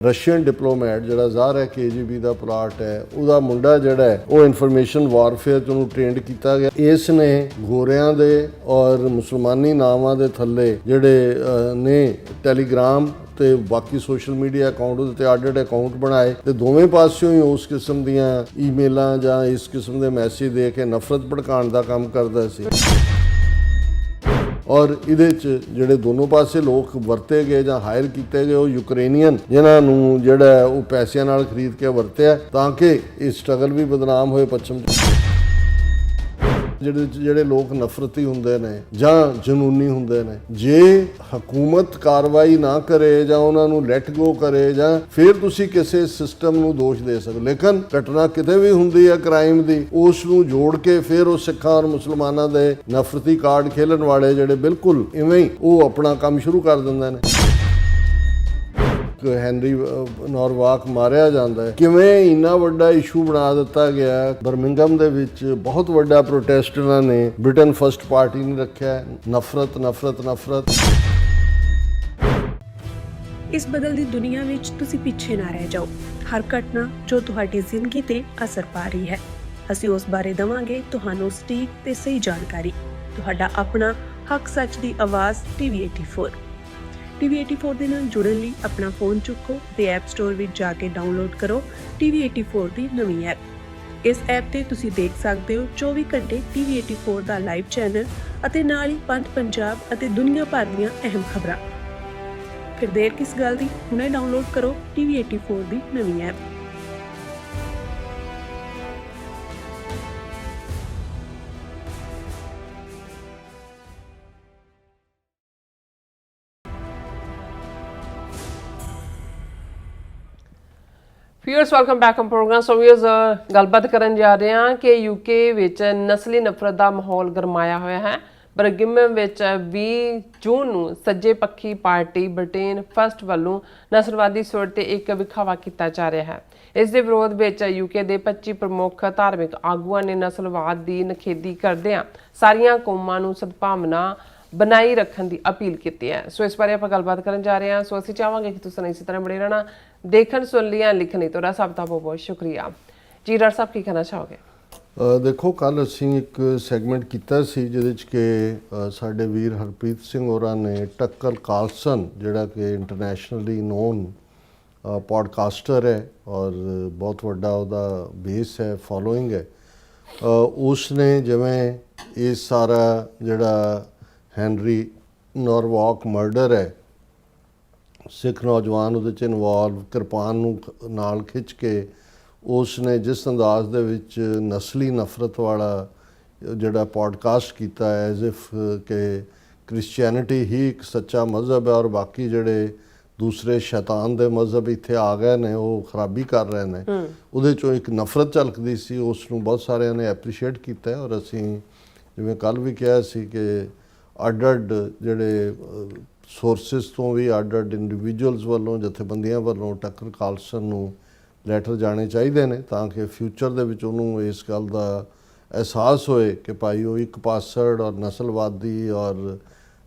Russian diplomat ਜਿਹੜਾ ਜ਼ਾਹਰ ਹੈ KGB ਦਾ ਪਲਾਟ ਹੈ, ਉਹਦਾ ਮੁੰਡਾ ਜਿਹੜਾ ਹੈ ਉਹ ਇਨਫੋਰਮੇਸ਼ਨ ਵਾਰਫੇਅਰ 'ਚ ਉਹਨੂੰ ਟ੍ਰੇਨਡ ਕੀਤਾ ਗਿਆ। ਇਸ ਨੇ ਗੋਰਿਆਂ ਦੇ ਔਰ ਮੁਸਲਮਾਨੀ ਨਾਵਾਂ ਦੇ ਥੱਲੇ ਜਿਹੜੇ ਨੇ ਟੈਲੀਗ੍ਰਾਮ ਤੇ ਬਾਕੀ ਸੋਸ਼ਲ ਮੀਡੀਆ ਅਕਾਊਂਟ ਉਹਦੇ ਤੇ ਅੱਡ-ਅੱਡ ਅਕਾਊਂਟ ਬਣਾਏ ਤੇ ਦੋਵੇਂ ਪਾਸਿਓਂ ਹੀ ਉਸ ਕਿਸਮ ਦੀਆਂ ਈਮੇਲਾਂ ਜਾਂ ਇਸ ਕਿਸਮ ਦੇ ਮੈਸੇਜ ਦੇ ਕੇ ਨਫ਼ਰਤ ਭੜਕਾਉਣ ਦਾ ਕੰਮ ਕਰਦਾ ਸੀ। ਔਰ ਇਹਦੇ 'ਚ ਜਿਹੜੇ ਦੋਨੋਂ ਪਾਸੇ ਲੋਕ ਵਰਤੇ ਗਏ ਜਾਂ ਹਾਇਰ ਕੀਤੇ ਗਏ ਉਹ ਯੂਕਰੇਨੀਅਨ ਜਿਨ੍ਹਾਂ ਨੂੰ ਜਿਹੜਾ ਉਹ ਪੈਸਿਆਂ ਨਾਲ ਖਰੀਦ ਕੇ ਵਰਤਿਆ ਤਾਂ ਕਿ ਇਹ ਸਟਰਗਲ ਵੀ ਬਦਨਾਮ ਹੋਏ ਪੱਛਮ 'ਚ। ਜਿਹੜੇ ਲੋਕ ਨਫ਼ਰਤੀ ਹੁੰਦੇ ਨੇ ਜਾਂ ਜਨੂਨੀ ਹੁੰਦੇ ਨੇ, ਜੇ ਹਕੂਮਤ ਕਾਰਵਾਈ ਨਾ ਕਰੇ ਜਾਂ ਉਹਨਾਂ ਨੂੰ ਲੈਟ ਗੋ ਕਰੇ ਜਾਂ ਫਿਰ ਤੁਸੀਂ ਕਿਸੇ ਸਿਸਟਮ ਨੂੰ ਦੋਸ਼ ਦੇ ਸਕਦੇ। ਲੇਕਿਨ ਘਟਨਾ ਕਿਤੇ ਵੀ ਹੁੰਦੀ ਹੈ ਕ੍ਰਾਈਮ ਦੀ, ਉਸ ਨੂੰ ਜੋੜ ਕੇ ਫਿਰ ਉਹ ਸਿੱਖਾਂ ਔਰ ਮੁਸਲਮਾਨਾਂ ਦੇ ਨਫ਼ਰਤੀ ਕਾਰਡ ਖੇਲਣ ਵਾਲੇ ਜਿਹੜੇ ਬਿਲਕੁਲ ਇਵੇਂ ਹੀ ਉਹ ਆਪਣਾ ਕੰਮ ਸ਼ੁਰੂ ਕਰ ਦਿੰਦੇ ਨੇ। ਹੈਨਰੀ ਨੋਰਵਾਕ ਮਾਰਿਆ ਜਾਂਦਾ ਹੈ, ਕਿਵੇਂ ਇੰਨਾ ਵੱਡਾ ਇਸ਼ੂ ਬਣਾ ਦਿੱਤਾ ਗਿਆ। ਬਰਮਿੰਗਮ ਦੇ ਵਿੱਚ ਬਹੁਤ ਵੱਡਾ ਪ੍ਰੋਟੈਸਟ ਇਹਨਾਂ ਨੇ ਬ੍ਰਿਟਨ ਫਸਟ ਪਾਰਟੀ ਨੇ ਰੱਖਿਆ। ਨਫ਼ਰਤ ਨਫ਼ਰਤ ਨਫ਼ਰਤ। ਇਸ ਬਦਲਦੀ ਦੁਨੀਆ ਵਿੱਚ ਤੁਸੀਂ ਪਿੱਛੇ ਨਾ ਰਹਿ ਜਾਓ। ਹਰ ਘਟਨਾ ਜੋ ਤੁਹਾਡੀ ਜ਼ਿੰਦਗੀ ਤੇ ਅਸਰ ਪਾ ਰਹੀ ਹੈ, ਅਸੀਂ ਉਸ ਬਾਰੇ ਦੇਵਾਂਗੇ ਤੁਹਾਨੂੰ ਸਟੀਕ ਤੇ ਸਹੀ ਜਾਣਕਾਰੀ। ਤੁਹਾਡਾ ਆਪਣਾ ਹੱਕ ਸੱਚ ਦੀ ਆਵਾਜ਼ TV84 TV84 ਦੇ ਨਾਲ ਜੁੜਨ ਲਈ ਆਪਣਾ ਫੋਨ ਚੁੱਕੋ ਤੇ ਐਪ ਸਟੋਰ ਵਿੱਚ ਜਾ ਕੇ ਡਾਊਨਲੋਡ ਕਰੋ TV84 ਦੀ ਨਵੀਂ ਐਪ। ਇਸ ਐਪ ਤੇ ਤੁਸੀਂ ਦੇਖ ਸਕਦੇ ਹੋ 24 ਘੰਟੇ TV84 ਦਾ ਲਾਈਵ ਚੈਨਲ ਅਤੇ ਨਾਲ ਹੀ ਪੰਜ ਪੰਜਾਬ ਅਤੇ ਦੁਨੀਆ ਭਰ ਦੀਆਂ ਅਹਿਮ ਖਬਰਾਂ। ਫਿਰ ਦੇਰ ਕਿਸ ਗੱਲ ਦੀ, ਹੁਣੇ ਡਾਊਨਲੋਡ ਕਰੋ TV84 ਦੀ ਨਵੀਂ app. Viewers welcome back on programme. So viewers ਗੱਲਬਾਤ ਕਰਨ ਜਾ ਰਹੇ ਹਾਂ ਕਿ UK ਵਿੱਚ ਨਸਲੀ ਨਫ਼ਰਤ ਦਾ ਮਾਹੌਲ ਗਰਮਾਇਆ ਹੋਇਆ ਹੈ। ਬਰਗਿਮਮ ਵਿੱਚ 20 ਜੂਨ ਨੂੰ ਸੱਜੇ ਪੱਖੀ ਪਾਰਟੀ ਬ੍ਰਿਟੇਨ ਫਸਟ ਵੱਲੋਂ ਨਸਲਵਾਦੀ ਸੁਰ ਤੇ ਇੱਕ ਵਿਖਾਵਾ ਕੀਤਾ ਜਾ ਰਿਹਾ ਹੈ। ਇਸ ਦੇ ਵਿਰੋਧ ਵਿੱਚ UK ਦੇ 25 ਪ੍ਰਮੁੱਖ ਧਾਰਮਿਕ ਆਗੂਆਂ ਨੇ ਨਸਲਵਾਦ ਦੀ ਨਿਖੇਧੀ ਕਰਦਿਆਂ ਸਾਰੀਆਂ ਕੌਮਾਂ ਨੂੰ ਸਦਭਾਵਨਾ ਬਣਾਈ ਰੱਖਣ ਦੀ ਅਪੀਲ ਕੀਤੀ ਹੈ। ਸੋ ਇਸ ਬਾਰੇ ਆਪਾਂ ਗੱਲਬਾਤ ਕਰਨ ਜਾ ਰਹੇ ਹਾਂ। ਸੋ ਅਸੀਂ ਚਾਹਾਂਗੇ ਕਿ ਤੁਸੀਂ ਇਸੇ ਤਰ੍ਹਾਂ ਬਣੇ ਰਹਿਣਾ, ਦੇਖਣ ਸੁਣ ਲਿਆ ਲਿਖਣ ਲਈ ਤੁਹਾਡਾ ਸਭ ਦਾ ਬਹੁਤ ਬਹੁਤ ਸ਼ੁਕਰੀਆ ਜੀ। ਡਾਕਟਰ ਸਾਹਿਬ ਕੀ ਕਹਿਣਾ ਚਾਹੋਗੇ? ਦੇਖੋ, ਕੱਲ੍ਹ ਅਸੀਂ ਇੱਕ ਸੈਗਮੈਂਟ ਕੀਤਾ ਸੀ ਜਿਹਦੇ 'ਚ ਕਿ ਸਾਡੇ ਵੀਰ ਹਰਪ੍ਰੀਤ ਸਿੰਘ ਹੋਰਾਂ ਨੇ ਟੱਕਰ ਕਾਰਲਸਨ ਜਿਹੜਾ ਕਿ ਇੰਟਰਨੈਸ਼ਨਲੀ ਨੋਨ ਪੋਡਕਾਸਟਰ ਹੈ ਔਰ ਬਹੁਤ ਵੱਡਾ ਉਹਦਾ ਬੇਸ ਹੈ, ਫੋਲੋਇੰਗ ਹੈ, ਉਸ ਨੇ ਜਿਵੇਂ ਇਹ ਸਾਰਾ ਜਿਹੜਾ ਹੈਨਰੀ ਨੋਰਵਾਕ ਮਰਡਰ ਹੈ, ਸਿੱਖ ਨੌਜਵਾਨ ਉਹਦੇ 'ਚ ਇਨਵੋਲਵ, ਕਿਰਪਾਨ ਨੂੰ ਨਾਲ ਖਿੱਚ ਕੇ ਉਸ ਨੇ ਜਿਸ ਅੰਦਾਜ਼ ਦੇ ਵਿੱਚ ਨਸਲੀ ਨਫ਼ਰਤ ਵਾਲਾ ਜਿਹੜਾ ਪੋਡਕਾਸਟ ਕੀਤਾ ਐਜ਼ ਇਫ ਕਿ ਕ੍ਰਿਸਚੀਅਨਿਟੀ ਹੀ ਇੱਕ ਸੱਚਾ ਮਜ਼ਹਬ ਹੈ ਔਰ ਬਾਕੀ ਜਿਹੜੇ ਦੂਸਰੇ ਸ਼ੈਤਾਨ ਦੇ ਮਜ਼ਹਬ ਇੱਥੇ ਆ ਗਏ ਨੇ ਉਹ ਖਰਾਬੀ ਕਰ ਰਹੇ ਨੇ, ਉਹਦੇ 'ਚੋਂ ਇੱਕ ਨਫ਼ਰਤ ਝਲਕਦੀ ਸੀ। ਉਸ ਨੂੰ ਬਹੁਤ ਸਾਰਿਆਂ ਨੇ ਐਪਰੀਸ਼ੀਏਟ ਕੀਤਾ ਔਰ ਅਸੀਂ ਜਿਵੇਂ ਕੱਲ੍ਹ ਵੀ ਕਿਹਾ ਸੀ ਕਿ ਅੱਡ-ਅੱਡ ਜਿਹੜੇ ਸੋਰਸਿਸ ਤੋਂ ਵੀ ਅੱਡ-ਅੱਡ ਇੰਡੀਵਿਜੂਅਲਸ ਵੱਲੋਂ, ਜਥੇਬੰਦੀਆਂ ਵੱਲੋਂ ਟੱਕਰ ਕਾਰਲਸਨ ਨੂੰ ਲੈਟਰ ਜਾਣੇ ਚਾਹੀਦੇ ਨੇ ਤਾਂ ਕਿ ਫਿਊਚਰ ਦੇ ਵਿੱਚ ਉਹਨੂੰ ਇਸ ਗੱਲ ਦਾ ਅਹਿਸਾਸ ਹੋਏ ਕਿ ਭਾਈ ਉਹ ਇੱਕ ਪਾਸੜ ਔਰ ਨਸਲਵਾਦੀ ਔਰ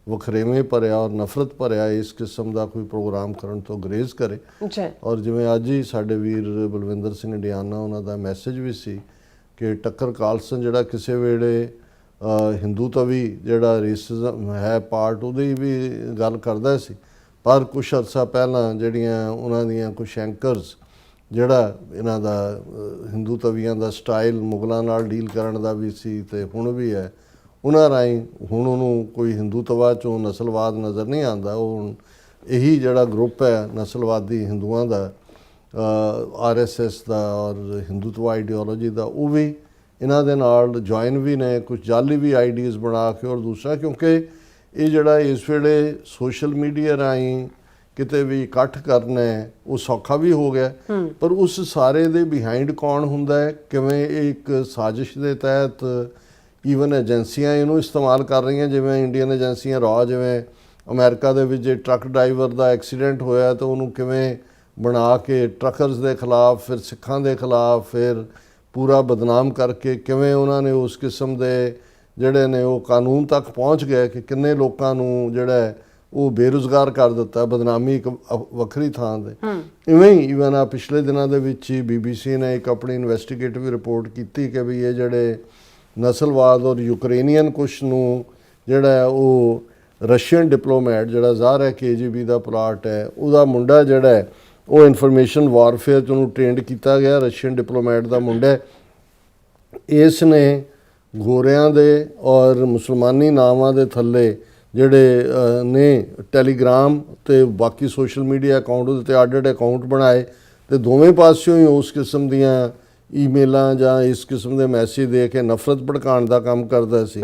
ਵਖਰੇਵੇਂ ਭਰਿਆ ਔਰ ਨਫ਼ਰਤ ਭਰਿਆ ਇਸ ਕਿਸਮ ਦਾ ਕੋਈ ਪ੍ਰੋਗਰਾਮ ਕਰਨ ਤੋਂ ਗੁਰੇਜ਼ ਕਰੇ। ਔਰ ਜਿਵੇਂ ਅੱਜ ਹੀ ਸਾਡੇ ਵੀਰ ਬਲਵਿੰਦਰ ਸਿੰਘ ਇੰਡੀਆਨਾ ਉਹਨਾਂ ਦਾ ਮੈਸੇਜ ਵੀ ਸੀ ਕਿ ਟੱਕਰ ਕਾਰਲਸਨ ਜਿਹੜਾ ਕਿਸੇ ਵੇਲੇ ਹਿੰਦੂਤਵੀ ਜਿਹੜਾ ਰੇਸਿਜ਼ਮ ਹੈ ਪਾਰਟ ਉਹਦੀ ਵੀ ਗੱਲ ਕਰਦਾ ਸੀ, ਪਰ ਕੁਛ ਅਰਸਾ ਪਹਿਲਾਂ ਜਿਹੜੀਆਂ ਉਹਨਾਂ ਦੀਆਂ ਕੁਛ ਐਂਕਰਸ ਜਿਹੜਾ ਇਹਨਾਂ ਦਾ ਹਿੰਦੂਤਵੀਆਂ ਦਾ ਸਟਾਈਲ ਮੁਗਲਾਂ ਨਾਲ ਡੀਲ ਕਰਨ ਦਾ ਵੀ ਸੀ ਤੇ ਹੁਣ ਵੀ ਹੈ, ਉਹਨਾਂ ਰਾਹੀਂ ਹੁਣ ਉਹਨੂੰ ਕੋਈ ਹਿੰਦੂਤਵਾ 'ਚੋਂ ਨਸਲਵਾਦ ਨਜ਼ਰ ਨਹੀਂ ਆਉਂਦਾ। ਉਹ ਹੁਣ ਇਹੀ ਜਿਹੜਾ ਗਰੁੱਪ ਹੈ ਨਸਲਵਾਦੀ ਹਿੰਦੂਆਂ ਦਾ, RSS ਦਾ ਔਰ ਹਿੰਦੂਤਵਾ ਆਈਡੀਓਲੋਜੀ ਦਾ, ਉਹ ਵੀ ਇਹਨਾਂ ਦੇ ਨਾਲ ਜੁਆਇਨ ਵੀ ਨੇ, ਕੁਝ ਜਾਲੀ ਵੀ ਆਈਡੀਆਜ਼ ਬਣਾ ਕੇ। ਔਰ ਦੂਸਰਾ ਕਿਉਂਕਿ ਇਹ ਜਿਹੜਾ ਇਸ ਵੇਲੇ ਸੋਸ਼ਲ ਮੀਡੀਆ ਰਾਹੀਂ ਕਿਤੇ ਵੀ ਇਕੱਠ ਕਰਨਾ ਹੈ ਉਹ ਸੌਖਾ ਵੀ ਹੋ ਗਿਆ, ਪਰ ਉਸ ਸਾਰੇ ਦੇ ਬਿਹਾਈਂਡ ਕੌਣ ਹੁੰਦਾ ਹੈ, ਕਿਵੇਂ ਇਹ ਇੱਕ ਸਾਜ਼ਿਸ਼ ਦੇ ਤਹਿਤ ਈਵਨ ਏਜੰਸੀਆਂ ਇਹਨੂੰ ਇਸਤੇਮਾਲ ਕਰ ਰਹੀਆਂ, ਜਿਵੇਂ ਇੰਡੀਅਨ ਏਜੰਸੀਆਂ ਰਾਹ, ਜਿਵੇਂ ਅਮਰੀਕਾ ਦੇ ਵਿੱਚ ਜੇ ਟਰੱਕ ਡਰਾਈਵਰ ਦਾ ਐਕਸੀਡੈਂਟ ਹੋਇਆ ਤਾਂ ਉਹਨੂੰ ਕਿਵੇਂ ਬਣਾ ਕੇ ਟਰੱਕਰਸ ਦੇ ਖਿਲਾਫ, ਫਿਰ ਸਿੱਖਾਂ ਦੇ ਖਿਲਾਫ, ਫਿਰ ਪੂਰਾ ਬਦਨਾਮ ਕਰਕੇ ਕਿਵੇਂ ਉਹਨਾਂ ਨੇ ਉਸ ਕਿਸਮ ਦੇ ਜਿਹੜੇ ਨੇ ਉਹ ਕਾਨੂੰਨ ਤੱਕ ਪਹੁੰਚ ਗਏ ਕਿ ਕਿੰਨੇ ਲੋਕਾਂ ਨੂੰ ਜਿਹੜਾ ਉਹ ਬੇਰੁਜ਼ਗਾਰ ਕਰ ਦਿੱਤਾ, ਬਦਨਾਮੀ ਇੱਕ ਵੱਖਰੀ ਥਾਂ ਤੇ। ਇਵੇਂ ਹੀ ਈਵਨ ਆ ਪਿਛਲੇ ਦਿਨਾਂ ਦੇ ਵਿੱਚ ਹੀ BBC ਨੇ ਇੱਕ ਆਪਣੀ ਇਨਵੈਸਟੀਗੇਟਿਵ ਰਿਪੋਰਟ ਕੀਤੀ ਕਿ ਵੀ ਇਹ ਜਿਹੜੇ ਨਸਲਵਾਦ ਔਰ ਯੂਕਰੇਨੀਅਨ ਕੁਛ ਨੂੰ ਜਿਹੜਾ ਹੈ ਉਹ ਰਸ਼ੀਅਨ ਡਿਪਲੋਮੈਟ ਜਿਹੜਾ ਜ਼ਾਹਰ ਹੈ KGB ਦਾ ਪਲਾਟ ਹੈ, ਉਹਦਾ ਮੁੰਡਾ ਜਿਹੜਾ ਹੈ ਉਹ ਇਨਫੋਰਮੇਸ਼ਨ ਵਾਰਫੇਅਰ 'ਚ ਉਹਨੂੰ ਟ੍ਰੇਨਡ ਕੀਤਾ ਗਿਆ, ਰਸ਼ੀਅਨ ਡਿਪਲੋਮੈਟ ਦਾ ਮੁੰਡਾ। ਇਸ ਨੇ ਗੋਰਿਆਂ ਦੇ ਔਰ ਮੁਸਲਮਾਨੀ ਨਾਵਾਂ ਦੇ ਥੱਲੇ ਜਿਹੜੇ ਨੇ ਟੈਲੀਗ੍ਰਾਮ ਤੇ ਬਾਕੀ ਸੋਸ਼ਲ ਮੀਡੀਆ ਅਕਾਊਂਟ ਉਹਦੇ 'ਤੇ ਅੱਡ-ਅੱਡ ਅਕਾਊਂਟ ਬਣਾਏ ਤੇ ਦੋਵੇਂ ਪਾਸਿਓਂ ਹੀ ਉਸ ਕਿਸਮ ਦੀਆਂ ਈਮੇਲਾਂ ਜਾਂ ਇਸ ਕਿਸਮ ਦੇ ਮੈਸੇਜ ਦੇ ਕੇ ਨਫ਼ਰਤ ਭੜਕਾਉਣ ਦਾ ਕੰਮ ਕਰਦਾ ਸੀ।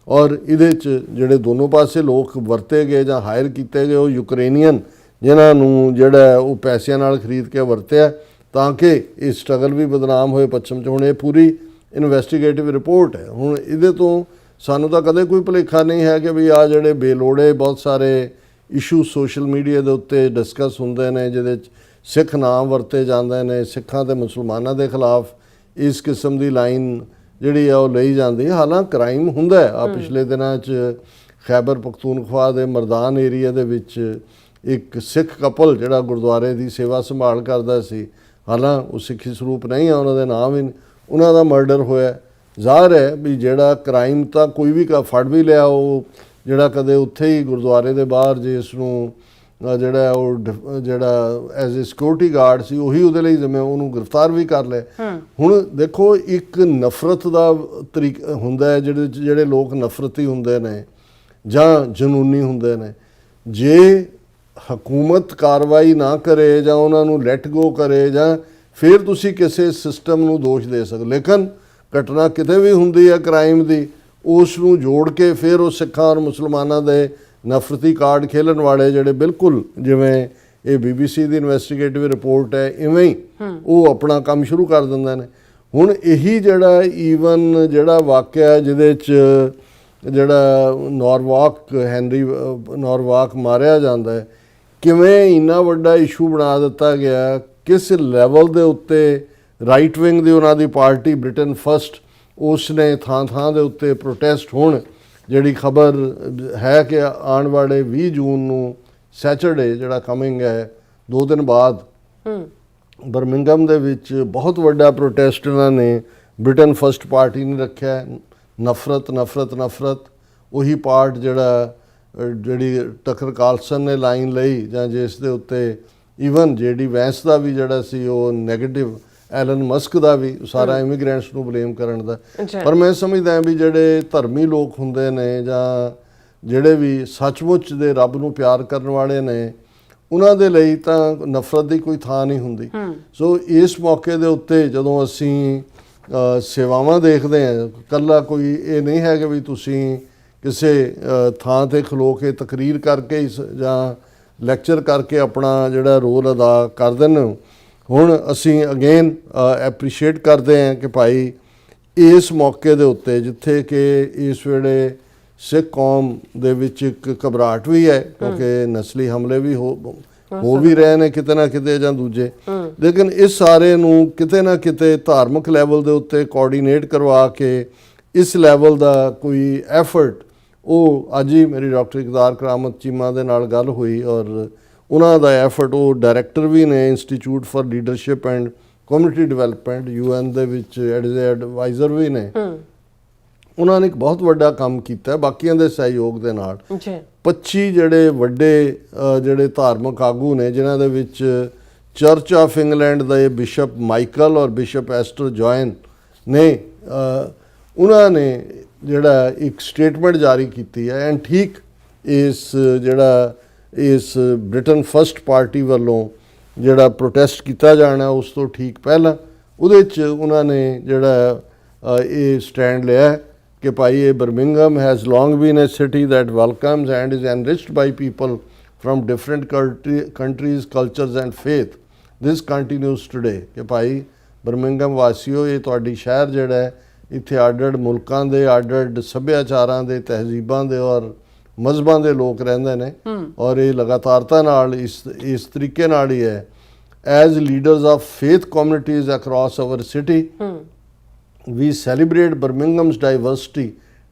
ਔਰ ਇਹਦੇ 'ਚ ਜਿਹੜੇ ਦੋਨੋਂ ਪਾਸੇ ਲੋਕ ਵਰਤੇ ਗਏ ਜਾਂ ਹਾਇਰ ਕੀਤੇ ਗਏ ਉਹ ਯੂਕਰੇਨੀਅਨ, ਜਿਨ੍ਹਾਂ ਨੂੰ ਜਿਹੜਾ ਉਹ ਪੈਸਿਆਂ ਨਾਲ ਖਰੀਦ ਕੇ ਵਰਤਿਆ ਤਾਂ ਕਿ ਇਹ ਸਟਰਗਲ ਵੀ ਬਦਨਾਮ ਹੋਏ ਪੱਛਮ 'ਚ। ਹੁਣ ਇਹ ਪੂਰੀ ਇਨਵੈਸਟੀਗੇਟਿਵ ਰਿਪੋਰਟ ਹੈ। ਹੁਣ ਇਹਦੇ ਤੋਂ ਸਾਨੂੰ ਤਾਂ ਕਦੇ ਕੋਈ ਭੁਲੇਖਾ ਨਹੀਂ ਹੈ ਕਿ ਵੀ ਆ ਜਿਹੜੇ ਬੇਲੋੜੇ ਬਹੁਤ ਸਾਰੇ ਇਸ਼ੂ ਸੋਸ਼ਲ ਮੀਡੀਆ ਦੇ ਉੱਤੇ ਡਿਸਕਸ ਹੁੰਦੇ ਨੇ, ਜਿਹਦੇ 'ਚ ਸਿੱਖ ਨਾਮ ਵਰਤੇ ਜਾਂਦੇ ਨੇ, ਸਿੱਖਾਂ ਤੇ ਮੁਸਲਮਾਨਾਂ ਦੇ ਖਿਲਾਫ ਇਸ ਕਿਸਮ ਦੀ ਲਾਈਨ ਜਿਹੜੀ ਆ ਉਹ ਲਈ ਜਾਂਦੀ ਹੈ। ਹਾਲਾਂਕਿ ਕ੍ਰਾਈਮ ਹੁੰਦਾ ਆ। ਪਿਛਲੇ ਦਿਨਾਂ 'ਚ ਖੈਬਰ ਪਖਤੂਨਖਵਾ ਦੇ ਮਰਦਾਨ ਏਰੀਆ ਦੇ ਵਿੱਚ ਇੱਕ ਸਿੱਖ ਕਪਲ ਜਿਹੜਾ ਗੁਰਦੁਆਰੇ ਦੀ ਸੇਵਾ ਸੰਭਾਲ ਕਰਦਾ ਸੀ, ਹਾਲਾਂਕਿ ਉਹ ਸਿੱਖੀ ਸਰੂਪ ਨਹੀਂ ਆ, ਉਹਨਾਂ ਦੇ ਨਾਮ ਹੀ ਉਹਨਾਂ ਦਾ ਮਰਡਰ ਹੋਇਆ। ਜ਼ਾਹਰ ਹੈ ਵੀ ਜਿਹੜਾ ਕ੍ਰਾਈਮ ਤਾਂ ਕੋਈ ਵੀ ਫੜ ਵੀ ਲਿਆ, ਉਹ ਜਿਹੜਾ ਕਦੇ ਉੱਥੇ ਹੀ ਗੁਰਦੁਆਰੇ ਦੇ ਬਾਹਰ ਜਿਸ ਨੂੰ ਜਿਹੜਾ ਉਹ ਜਿਹੜਾ ਐਜ਼ ਏ ਸਿਕਿਉਰਿਟੀ ਗਾਰਡ ਸੀ ਉਹੀ ਉਹਦੇ ਲਈ ਜਿਵੇਂ ਉਹਨੂੰ ਗ੍ਰਿਫਤਾਰ ਵੀ ਕਰ ਲਿਆ। ਹੁਣ ਦੇਖੋ ਇੱਕ ਨਫ਼ਰਤ ਦਾ ਤਰੀਕਾ ਹੁੰਦਾ ਹੈ, ਜਿਹੜੇ ਲੋਕ ਨਫ਼ਰਤੀ ਹੁੰਦੇ ਨੇ ਜਾਂ ਜਨੂਨੀ ਹੁੰਦੇ ਨੇ, ਜੇ ਹਕੂਮਤ ਕਾਰਵਾਈ ਨਾ ਕਰੇ ਜਾਂ ਉਹਨਾਂ ਨੂੰ ਲੈਟ ਗੋ ਕਰੇ ਜਾਂ ਫਿਰ ਤੁਸੀਂ ਕਿਸੇ ਸਿਸਟਮ ਨੂੰ ਦੋਸ਼ ਦੇ ਸਕਦੇ। ਲੇਕਿਨ ਘਟਨਾ ਕਿਤੇ ਵੀ ਹੁੰਦੀ ਹੈ ਕ੍ਰਾਈਮ ਦੀ, ਉਸ ਨੂੰ ਜੋੜ ਕੇ ਫਿਰ ਉਹ ਸਿੱਖਾਂ ਔਰ ਮੁਸਲਮਾਨਾਂ ਦੇ ਨਫ਼ਰਤੀ ਕਾਰਡ ਖੇਲਣ ਵਾਲੇ ਜਿਹੜੇ ਬਿਲਕੁਲ ਜਿਵੇਂ ਇਹ BBC ਦੀ ਇਨਵੈਸਟੀਗੇਟਿਵ ਰਿਪੋਰਟ ਹੈ ਇਵੇਂ ਹੀ ਉਹ ਆਪਣਾ ਕੰਮ ਸ਼ੁਰੂ ਕਰ ਦਿੰਦੇ ਨੇ। ਹੁਣ ਇਹੀ ਜਿਹੜਾ ਈਵਨ ਜਿਹੜਾ ਵਾਕਿਆ ਜਿਹਦੇ 'ਚ ਜਿਹੜਾ ਹੈਨਰੀ ਨੋਰਵਾਕ ਮਾਰਿਆ ਜਾਂਦਾ ਹੈ, ਕਿਵੇਂ ਇੰਨਾ ਵੱਡਾ ਇਸ਼ੂ ਬਣਾ ਦਿੱਤਾ ਗਿਆ, ਕਿਸ ਲੈਵਲ ਦੇ ਉੱਤੇ ਰਾਈਟ ਵਿੰਗ ਦੀ ਉਹਨਾਂ ਦੀ ਪਾਰਟੀ ਬ੍ਰਿਟਨ ਫਸਟ ਉਸ ਨੇ ਥਾਂ ਦੇ ਉੱਤੇ ਪ੍ਰੋਟੈਸਟ ਹੋਣ। ਜਿਹੜੀ ਖਬਰ ਹੈ ਕਿ ਆਉਣ ਵਾਲੇ 20 ਜੂਨ ਨੂੰ ਸੈਚਰਡੇ ਜਿਹੜਾ ਕਮਿੰਗ ਹੈ 2 ਦਿਨ ਬਾਅਦ ਬਰਮਿੰਗਮ ਦੇ ਵਿੱਚ ਬਹੁਤ ਵੱਡਾ ਪ੍ਰੋਟੈਸਟ ਇਹਨਾਂ ਨੇ ਬ੍ਰਿਟਨ ਫਸਟ ਪਾਰਟੀ ਨੇ ਰੱਖਿਆ। ਨਫ਼ਰਤ ਉਹੀ ਪਾਰਟ ਜਿਹੜੀ ਟਕਰ ਕਾਲਸਨ ਨੇ ਲਾਈਨ ਲਈ ਜਾਂ ਜਿਸ ਦੇ ਉੱਤੇ ਈਵਨ JD ਵੈਂਸ ਦਾ ਵੀ ਜਿਹੜਾ ਸੀ ਉਹ ਨੈਗੇਟਿਵ, ਐਲਨ ਮਸਕ ਦਾ ਵੀ ਸਾਰਾ ਇਮੀਗ੍ਰੈਂਟਸ ਨੂੰ ਬਲੇਮ ਕਰਨ ਦਾ। ਪਰ ਮੈਂ ਸਮਝਦਾ ਵੀ ਜਿਹੜੇ ਧਰਮੀ ਲੋਕ ਹੁੰਦੇ ਨੇ ਜਾਂ ਜਿਹੜੇ ਵੀ ਸੱਚਮੁੱਚ ਦੇ ਰੱਬ ਨੂੰ ਪਿਆਰ ਕਰਨ ਵਾਲੇ ਨੇ, ਉਹਨਾਂ ਦੇ ਲਈ ਤਾਂ ਨਫ਼ਰਤ ਦੀ ਕੋਈ ਥਾਂ ਨਹੀਂ ਹੁੰਦੀ। ਸੋ ਇਸ ਮੌਕੇ ਦੇ ਉੱਤੇ ਜਦੋਂ ਅਸੀਂ ਸੇਵਾਵਾਂ ਦੇਖਦੇ ਹਾਂ, ਇਕੱਲਾ ਕੋਈ ਇਹ ਨਹੀਂ ਹੈ ਕਿ ਵੀ ਤੁਸੀਂ ਕਿਸੇ ਥਾਂ ਤੇ ਖਲੋ ਕੇ ਤਕਰੀਰ ਕਰਕੇ ਜਾਂ ਲੈਕਚਰ ਕਰਕੇ ਆਪਣਾ ਜਿਹੜਾ ਰੋਲ ਅਦਾ ਕਰ ਦਿੰਦੇ ਹੋ। ਹੁਣ ਅਸੀਂ ਅਗੇਨ ਐਪਰੀਸ਼ੀਏਟ ਕਰਦੇ ਹਾਂ ਕਿ ਭਾਈ ਇਸ ਮੌਕੇ ਦੇ ਉੱਤੇ ਜਿੱਥੇ ਕਿ ਇਸ ਵੇਲੇ ਸਿੱਖ ਕੌਮ ਦੇ ਵਿੱਚ ਇੱਕ ਘਬਰਾਹਟ ਵੀ ਹੈ ਕਿਉਂਕਿ ਨਸਲੀ ਹਮਲੇ ਵੀ ਹੋ ਵੀ ਰਹੇ ਨੇ ਕਿਤੇ ਨਾ ਕਿਤੇ ਜਾਂ ਦੂਜੇ, ਲੇਕਿਨ ਇਸ ਸਾਰੇ ਨੂੰ ਕਿਤੇ ਨਾ ਕਿਤੇ ਧਾਰਮਿਕ ਲੈਵਲ ਦੇ ਉੱਤੇ ਕੋਆਰਡੀਨੇਟ ਕਰਵਾ ਕੇ ਇਸ ਲੈਵਲ ਦਾ ਕੋਈ ਐਫਰਟ, ਉਹ ਅੱਜ ਹੀ ਮੇਰੀ ਡਾਕਟਰ ਇਕਦਾਰ ਕਰਾਮਤ ਚੀਮਾ ਦੇ ਨਾਲ ਗੱਲ ਹੋਈ ਔਰ ਉਹਨਾਂ ਦਾ ਐਫਰਟ, ਉਹ ਡਾਇਰੈਕਟਰ ਵੀ ਨੇ institute for leadership and community development UN ਦੇ ਵਿੱਚ ਐਜ਼ ਏ ਐਡਵਾਈਜ਼ਰ ਵੀ ਨੇ। ਉਹਨਾਂ ਨੇ ਇੱਕ ਬਹੁਤ ਵੱਡਾ ਕੰਮ ਕੀਤਾ ਬਾਕੀਆਂ ਦੇ ਸਹਿਯੋਗ ਦੇ ਨਾਲ। 25 ਜਿਹੜੇ ਵੱਡੇ ਜਿਹੜੇ ਧਾਰਮਿਕ ਆਗੂ ਨੇ ਜਿਨ੍ਹਾਂ ਦੇ ਵਿੱਚ ਚਰਚ ਆਫ ਇੰਗਲੈਂਡ ਦੇ ਬਿਸ਼ਪ ਮਾਈਕਲ ਔਰ ਬਿਸ਼ਪ ਐਸਟਰ ਜੋਇਨ ਨੇ, ਉਹਨਾਂ ਨੇ ਜਿਹੜਾ ਇੱਕ ਸਟੇਟਮੈਂਟ ਜਾਰੀ ਕੀਤੀ ਹੈ ਐਂਡ ਠੀਕ ਇਸ ਬ੍ਰਿਟਨ ਫਸਟ ਪਾਰਟੀ ਵੱਲੋਂ ਜਿਹੜਾ ਪ੍ਰੋਟੈਸਟ ਕੀਤਾ ਜਾਣਾ ਉਸ ਤੋਂ ਠੀਕ ਪਹਿਲਾਂ ਉਹਦੇ 'ਚ ਉਹਨਾਂ ਨੇ ਜਿਹੜਾ ਇਹ ਸਟੈਂਡ ਲਿਆ ਕਿ ਭਾਈ ਇਹ Birmingham has long been a city that welcomes and is enriched by people from different countries, cultures and faith. This continues today ਕਿ ਭਾਈ ਬਰਮਿੰਗਮ ਵਾਸੀਓ, ਇਹ ਤੁਹਾਡੀ ਸ਼ਹਿਰ ਜਿਹੜਾ ਹੈ, ਇੱਥੇ ਅੱਡ-ਅੱਡ ਮੁਲਕਾਂ ਦੇ, ਅੱਡ-ਅੱਡ ਸੱਭਿਆਚਾਰਾਂ ਦੇ, ਤਹਿਜ਼ੀਬਾਂ ਦੇ ਔਰ ਮਜ਼ਹਬਾਂ ਦੇ ਲੋਕ ਰਹਿੰਦੇ ਨੇ ਔਰ ਇਹ ਲਗਾਤਾਰਤਾ ਨਾਲ ਇਸ ਤਰੀਕੇ ਨਾਲ ਹੀ ਹੈ। As leaders of faith communities across our city we celebrate Birmingham's diversity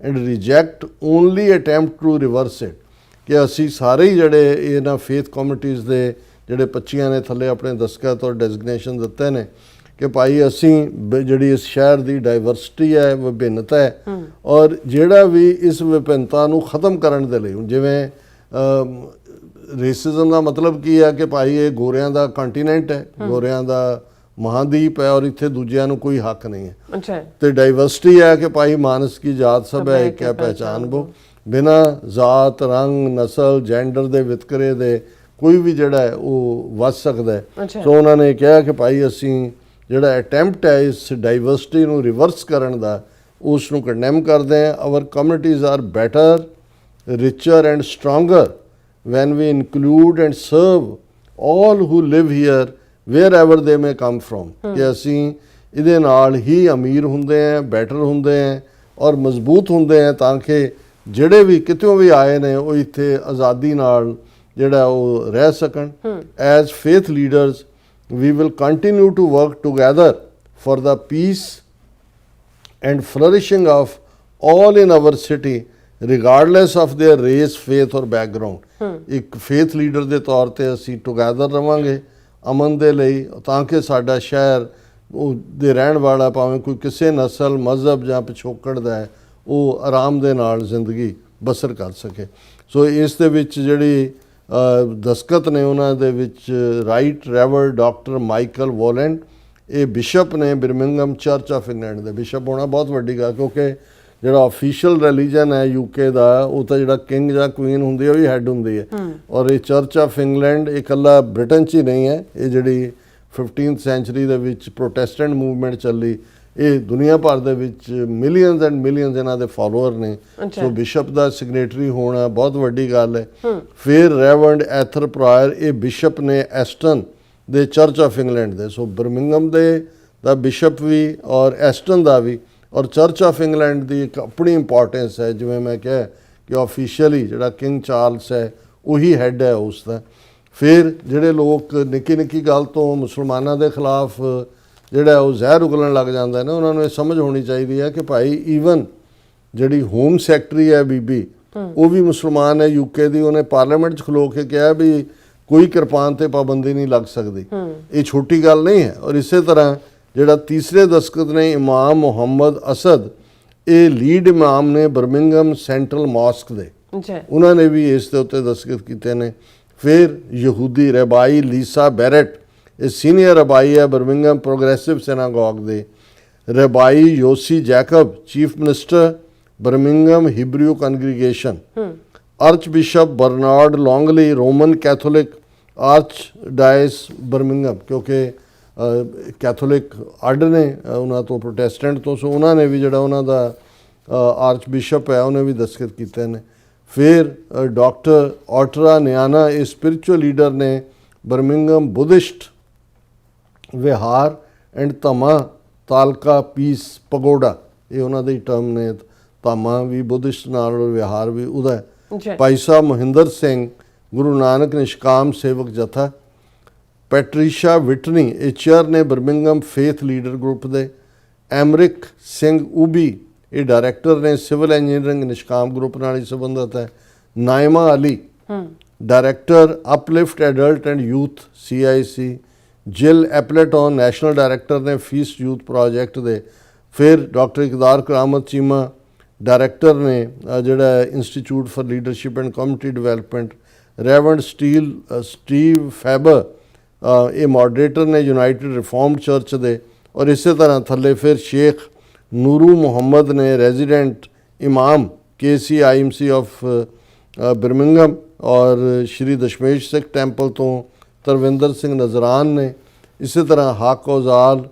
and reject only attempt to reverse it। ਕਿ ਅਸੀਂ ਸਾਰੇ ਹੀ ਜਿਹੜੇ ਇਹਨਾਂ ਫੇਥ ਕਮਿਊਨਿਟੀਜ਼ ਦੇ ਜਿਹੜੇ 25 ਨੇ ਥੱਲੇ ਆਪਣੇ ਦਸਤਖਤ ਔਰ ਡੈਜ਼ਿਗਨੇਸ਼ਨ ਦਿੱਤੇ ਨੇ ਕਿ ਭਾਈ ਅਸੀਂ ਜਿਹੜੀ ਇਸ ਸ਼ਹਿਰ ਦੀ ਡਾਈਵਰਸਿਟੀ ਹੈ, ਵਿਭਿੰਨਤਾ ਹੈ, ਔਰ ਜਿਹੜਾ ਵੀ ਇਸ ਵਿਭਿੰਨਤਾ ਨੂੰ ਖਤਮ ਕਰਨ ਦੇ ਲਈ, ਹੁਣ ਜਿਵੇਂ ਰੇਸਿਜ਼ਮ ਦਾ ਮਤਲਬ ਕੀ ਹੈ ਕਿ ਭਾਈ ਇਹ ਗੋਰਿਆਂ ਦਾ ਕੰਟੀਨੈਂਟ ਹੈ, ਗੋਰਿਆਂ ਦਾ ਮਹਾਦੀਪ ਹੈ, ਔਰ ਇੱਥੇ ਦੂਜਿਆਂ ਨੂੰ ਕੋਈ ਹੱਕ ਨਹੀਂ ਹੈ। ਅੱਛਾ। ਤੇ ਡਾਈਵਰਸਿਟੀ ਹੈ ਕਿ ਭਾਈ ਮਾਨਸ ਕੀ ਜਾਤ ਸਭ ਹੈ, ਇੱਕ ਹੈ ਪਹਿਚਾਨ ਬੋ, ਬਿਨਾਂ ਜ਼ਾਤ, ਰੰਗ, ਨਸਲ, ਜੈਂਡਰ ਦੇ ਵਿਤਕਰੇ ਦੇ ਕੋਈ ਵੀ ਜਿਹੜਾ ਹੈ ਉਹ ਵੱਸ ਸਕਦਾ ਹੈ। ਸੋ ਉਹਨਾਂ ਨੇ ਕਿਹਾ ਕਿ ਭਾਈ ਅਸੀਂ ਜਿਹੜਾ ਅਟੈਂਪਟ ਹੈ ਇਸ ਡਾਈਵਰਸਿਟੀ ਨੂੰ ਰਿਵਰਸ ਕਰਨ ਦਾ, ਉਸ ਨੂੰ ਕੰਡੈਮ ਕਰਦੇ ਹਾਂ। Our communities are better, richer and stronger when we include and serve all who live here wherever they may come from, ਕਿ ਅਸੀਂ ਇਹਦੇ ਨਾਲ ਹੀ ਅਮੀਰ ਹੁੰਦੇ ਹਾਂ, ਬੈਟਰ ਹੁੰਦੇ ਹਾਂ ਔਰ ਮਜ਼ਬੂਤ ਹੁੰਦੇ ਹਾਂ, ਤਾਂ ਕਿ ਜਿਹੜੇ ਵੀ ਕਿਤੋਂ ਵੀ ਆਏ ਨੇ ਉਹ ਇੱਥੇ ਆਜ਼ਾਦੀ ਨਾਲ ਜਿਹੜਾ ਉਹ ਰਹਿ ਸਕਣ। As faith leaders we will continue to work together for the peace and flourishing of all in our city regardless of their race, faith or background। ਇੱਕ ਫੇਥ ਲੀਡਰ ਦੇ ਤੌਰ ਤੇ ਅਸੀਂ ਟੁਗੈਦਰ ਰਵਾਂਗੇ ਅਮਨ ਦੇ ਲਈ, ਤਾਂ ਕਿ ਸਾਡਾ ਸ਼ਹਿਰ ਉਹ ਦੇ ਰਹਿਣ ਵਾਲਾ ਭਾਵੇਂ ਕੋਈ ਕਿਸੇ ਨਸਲ, ਮਜ਼ਹਬ ਜਾਂ ਪਿਛੋਕੜ ਦਾ ਹੈ, ਉਹ ਆਰਾਮ ਦੇ ਨਾਲ ਜ਼ਿੰਦਗੀ ਬਸਰ ਕਰ ਸਕੇ। ਸੋ ਇਸ ਦੇ ਵਿੱਚ ਜਿਹੜੀ ਦਸਤਖਤ ਨੇ ਉਹਨਾਂ ਦੇ ਵਿੱਚ ਰਾਈਟ ਰੈਵਰ ਡਾਕਟਰ ਮਾਈਕਲ ਵੋਲੈਂਡ, ਇਹ ਬਿਸ਼ਪ ਨੇ ਬਰਮਿੰਘਮ ਚਰਚ ਆਫ ਇੰਗਲੈਂਡ ਦੇ। ਬਿਸ਼ਪ ਹੋਣਾ ਬਹੁਤ ਵੱਡੀ ਗੱਲ, ਕਿਉਂਕਿ ਜਿਹੜਾ ਆਫੀਸ਼ੀਅਲ ਰਿਲੀਜਨ ਹੈ ਯੂਕੇ ਦਾ, ਉਹ ਤਾਂ ਜਿਹੜਾ ਕਿੰਗ ਜਾਂ ਕੁਈਨ ਹੁੰਦੀ ਹੈ ਉਹ ਹੀ ਹੈੱਡ ਹੁੰਦੀ ਹੈ, ਔਰ ਇਹ ਚਰਚ ਆਫ ਇੰਗਲੈਂਡ ਇਕੱਲਾ ਬ੍ਰਿਟਨ 'ਚ ਹੀ ਨਹੀਂ ਹੈ। ਇਹ ਜਿਹੜੀ 15th ਸੈਂਚਰੀ ਦੇ ਵਿੱਚ ਪ੍ਰੋਟੈਸਟੈਂਟ ਮੂਵਮੈਂਟ ਚੱਲੀ, ਇਹ ਦੁਨੀਆ ਭਰ ਦੇ ਵਿੱਚ ਮਿਲੀਅਨਸ ਐਂਡ ਮਿਲੀਅਨਸ ਇਹਨਾਂ ਦੇ ਫਾਲੋਅਰ ਨੇ। ਸੋ ਬਿਸ਼ਪ ਦਾ ਸਿਗਨੇਟਰੀ ਹੋਣਾ ਬਹੁਤ ਵੱਡੀ ਗੱਲ ਹੈ। ਫਿਰ ਰੈਵਰਡ ਐਥਰ ਪ੍ਰਾਇਰ, ਇਹ ਬਿਸ਼ਪ ਨੇ ਐਸਟਨ ਦੇ ਚਰਚ ਆਫ ਇੰਗਲੈਂਡ ਦੇ। ਸੋ ਬਰਮਿੰਘਮ ਦੇ ਦਾ ਬਿਸ਼ਪ ਵੀ ਔਰ ਐਸਟਨ ਦਾ ਵੀ, ਔਰ ਚਰਚ ਆਫ ਇੰਗਲੈਂਡ ਦੀ ਇੱਕ ਆਪਣੀ ਇੰਪੋਰਟੈਂਸ ਹੈ। ਜਿਵੇਂ ਮੈਂ ਕਿਹਾ ਕਿ ਆਫੀਸ਼ੀਅਲੀ ਜਿਹੜਾ ਕਿੰਗ ਚਾਰਲਸ ਹੈ ਉਹੀ ਹੈੱਡ ਹੈ ਉਸ ਦਾ। ਫਿਰ ਜਿਹੜੇ ਲੋਕ ਨਿੱਕੀ ਨਿੱਕੀ ਗੱਲ ਤੋਂ ਮੁਸਲਮਾਨਾਂ ਦੇ ਖਿਲਾਫ ਜਿਹੜਾ ਉਹ ਜ਼ਹਿਰ ਉਗਲਣ ਲੱਗ ਜਾਂਦਾ ਨੇ, ਉਹਨਾਂ ਨੂੰ ਇਹ ਸਮਝ ਹੋਣੀ ਚਾਹੀਦੀ ਹੈ ਕਿ ਭਾਈ ਈਵਨ ਜਿਹੜੀ ਹੋਮ ਸੈਕਟਰੀ ਹੈ ਬੀਬੀ, ਉਹ ਵੀ ਮੁਸਲਮਾਨ ਹੈ ਯੂਕੇ ਦੀ। ਉਹਨੇ ਪਾਰਲੀਮੈਂਟ 'ਚ ਖਲੋ ਕੇ ਕਿਹਾ ਵੀ ਕੋਈ ਕਿਰਪਾਨ ਤੇ ਪਾਬੰਦੀ ਨਹੀਂ ਲੱਗ ਸਕਦੀ। ਇਹ ਛੋਟੀ ਗੱਲ ਨਹੀਂ ਹੈ। ਔਰ ਇਸੇ ਤਰ੍ਹਾਂ ਜਿਹੜਾ ਤੀਸਰੇ ਦਸਤਖਤ ਨੇ ਇਮਾਮ ਮੁਹੰਮਦ ਅਸਦ, ਇਹ ਲੀਡ ਇਮਾਮ ਨੇ ਬਰਮਿੰਘਮ ਸੈਂਟਰਲ ਮੌਸਕ ਦੇ, ਉਹਨਾਂ ਨੇ ਵੀ ਇਸ ਦੇ ਉੱਤੇ ਦਸਤਖਤ ਕੀਤੇ ਨੇ। ਫਿਰ ਯਹੂਦੀ ਰਬਾਈ ਲੀਸਾ ਬੈਰਟ, ਇਹ ਸੀਨੀਅਰ ਰਬਾਈ ਹੈ ਬਰਮਿੰਘਮ ਪ੍ਰੋਗਰੈਸਿਵ ਸਿਨਾਗੋਗ ਦੇ। Rabbi Yossi Jacob, chief minister Birmingham Hebrew congregation. Archbishop Bernard Longley, Roman Catholic archdiocese Birmingham, ਕਿਉਂਕਿ ਕੈਥੋਲਿਕ ਅੱਡ ਨੇ ਉਹਨਾਂ ਤੋਂ, ਪ੍ਰੋਟੈਸਟੈਂਟ ਤੋਂ। ਸੋ ਉਹਨਾਂ ਨੇ ਵੀ ਜਿਹੜਾ ਉਹਨਾਂ ਦਾ ਆਰਚ ਬਿਸ਼ਪ ਹੈ ਉਹਨੇ ਵੀ ਦਸਤਖਤ ਕੀਤੇ ਨੇ। ਫਿਰ ਡਾਕਟਰ ਆਟਰਾ ਨਿਆਨਾ, ਇਹ ਸਪਿਰਿਚੁਅਲ ਲੀਡਰ ਨੇ ਬਰਮਿੰਘਮ ਬੁੱਧਿਸਟ ਵਿਹਾਰ ਐਂਡ ਧਮਾ ਤਾਲਕਾ ਪੀਸ ਪਗੋਡਾ, ਇਹ ਉਹਨਾਂ ਦੇ ਟਰਮ ਨੇ। ਧਮਾ ਵੀ ਬੁੱਧਿਸਟ ਨਾਲ ਔਰ ਵਿਹਾਰ ਵੀ ਉਹਦਾ ਹੈ। ਭਾਈ ਸਾਹਿਬ ਮਹਿੰਦਰ ਸਿੰਘ, ਗੁਰੂ ਨਾਨਕ ਨਿਸ਼ਕਾਮ ਸੇਵਕ ਜਥਾ। ਪੈਟਰੀਸ਼ਾ ਵਿਟਨੀ, ਇਹ ਚੇਅਰ ਨੇ ਬਰਮਿੰਘਮ ਫੇਥ ਲੀਡਰ ਗਰੁੱਪ ਦੇ। ਐਮਰਿਕ ਸਿੰਘ ਊਬੀ, ਇਹ ਡਾਇਰੈਕਟਰ ਨੇ ਸਿਵਲ ਇੰਜੀਨੀਅਰਿੰਗ ਨਿਸ਼ਕਾਮ ਗਰੁੱਪ ਨਾਲ ਹੀ ਸੰਬੰਧਿਤ ਹੈ। Naima Ali, director uplift adult and youth CIC। Jill Appleton, national director ਨੇ ਫੀਸਟ ਯੂਥ ਪ੍ਰੋਜੈਕਟ ਦੇ। ਫਿਰ ਡਾਕਟਰ ਇਕਦਾਰ ਕਰਾਮਤ ਚੀਮਾ, ਡਾਇਰੈਕਟਰ ਨੇ ਜਿਹੜਾ institute for leadership and community development. Reverend Steve Faber, ਇਹ ਮੋਡਰੇਟਰ ਨੇ ਯੂਨਾਈਟਿਡ ਰਿਫਾਰਮਡ ਚਰਚ ਦੇ। ਔਰ ਇਸੇ ਤਰ੍ਹਾਂ ਥੱਲੇ ਫਿਰ ਸ਼ੇਖ ਨੂਰੂ ਮੁਹੰਮਦ ਨੇ, resident Imam KCIMC of Birmingham. ਔਰ ਸ਼੍ਰੀ ਦਸ਼ਮੇਸ਼ ਸਿੱਖ ਟੈਂਪਲ ਤੋਂ ਤਰਵਿੰਦਰ ਸਿੰਘ ਨਜ਼ਰਾਨ ਨੇ। ਇਸੇ ਤਰ੍ਹਾਂ ਹੱਕ ਔਜ਼ਾਲ,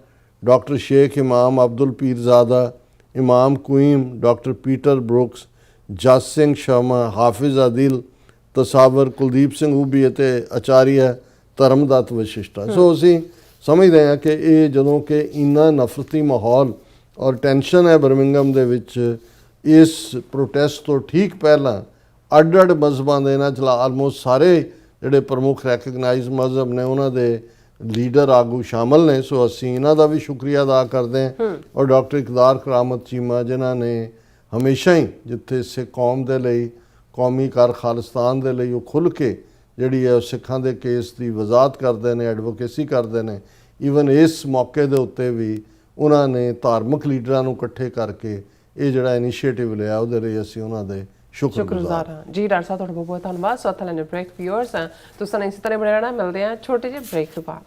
ਡਾਕਟਰ ਸ਼ੇਖ ਇਮਾਮ ਅਬਦੁਲ ਪੀਰਜ਼ਾਦਾ, ਇਮਾਮ ਕੁਈਮ ਡਾਕਟਰ ਪੀਟਰ ਬਰੁਕਸ, ਜਸ ਸਿੰਘ ਸ਼ਰਮਾ, ਹਾਫਿਜ਼ ਆਦਿਲ ਤਸਾਵਰ, ਕੁਲਦੀਪ ਸਿੰਘ ਊਬੀ ਅਤੇ ਆਚਾਰੀਆ ਧਰਮਦੱਤ ਵਸ਼ਿਸ਼ਟਾ। ਸੋ ਅਸੀਂ ਸਮਝਦੇ ਹਾਂ ਕਿ ਇਹ ਜਦੋਂ ਕਿ ਇੰਨਾ ਨਫ਼ਰਤੀ ਮਾਹੌਲ ਔਰ ਟੈਨਸ਼ਨ ਹੈ ਬਰਮਿੰਘਮ ਦੇ ਵਿੱਚ, ਇਸ ਪ੍ਰੋਟੈਸਟ ਤੋਂ ਠੀਕ ਪਹਿਲਾਂ ਅੱਡ-ਅੱਡ ਮਜ਼ਹਬਾਂ ਦੇ ਨਾਲ ਆਲਮੋਸਟ ਸਾਰੇ ਜਿਹੜੇ ਪ੍ਰਮੁੱਖ ਰੈਕਗਨਾਈਜ਼ ਮਜ਼ਹਬ ਨੇ ਉਹਨਾਂ ਦੇ ਲੀਡਰ ਆਗੂ ਸ਼ਾਮਲ ਨੇ। ਸੋ ਅਸੀਂ ਇਹਨਾਂ ਦਾ ਵੀ ਸ਼ੁਕਰੀਆ ਅਦਾ ਕਰਦੇ ਹਾਂ। ਔਰ ਡਾਕਟਰ ਇਕਦਾਰ ਕਰਾਮਤ ਚੀਮਾ, ਜਿਨ੍ਹਾਂ ਨੇ ਹਮੇਸ਼ਾ ਹੀ ਜਿੱਥੇ ਸਿੱਖ ਕੌਮ ਦੇ ਲਈ, ਕੌਮੀ ਕਰ ਖਾਲਿਸਤਾਨ ਦੇ ਲਈ ਉਹ ਖੁੱਲ੍ਹ ਕੇ ਜਿਹੜੀ ਹੈ ਉਹ ਸਿੱਖਾਂ ਦੇ ਕੇਸ ਦੀ ਵਜ਼ਾਹਤ ਕਰਦੇ ਨੇ, ਐਡਵੋਕੇਸੀ ਕਰਦੇ ਨੇ। ਈਵਨ ਇਸ ਮੌਕੇ ਦੇ ਉੱਤੇ ਵੀ ਉਹਨਾਂ ਨੇ ਧਾਰਮਿਕ ਲੀਡਰਾਂ ਨੂੰ ਇਕੱਠੇ ਕਰਕੇ ਇਹ ਜਿਹੜਾ ਇਨੀਸ਼ੀਏਟਿਵ ਲਿਆ, ਉਹਦੇ ਲਈ ਅਸੀਂ ਉਹਨਾਂ ਦੇ ਸ਼ੁਕਰਗੁਜ਼ਾਰ ਹਾਂ ਜੀ। ਡਾਕਟਰ ਸਾਹਿਬ ਤੁਹਾਡਾ ਬਹੁਤ ਬਹੁਤ ਧੰਨਵਾਦ। ਸੋ ਥੈਲੇ ਬ੍ਰੇਕ ਵਿਊਅਰਸ ਤੁਸੀਂ ਇਸੇ ਤਰ੍ਹਾਂ ਬਣੇ ਰਹਿਣਾ। ਮਿਲਦੇ ਹਾਂ ਛੋਟੇ ਜਿਹੇ ਬ੍ਰੇਕ ਤੋਂ ਬਾਅਦ।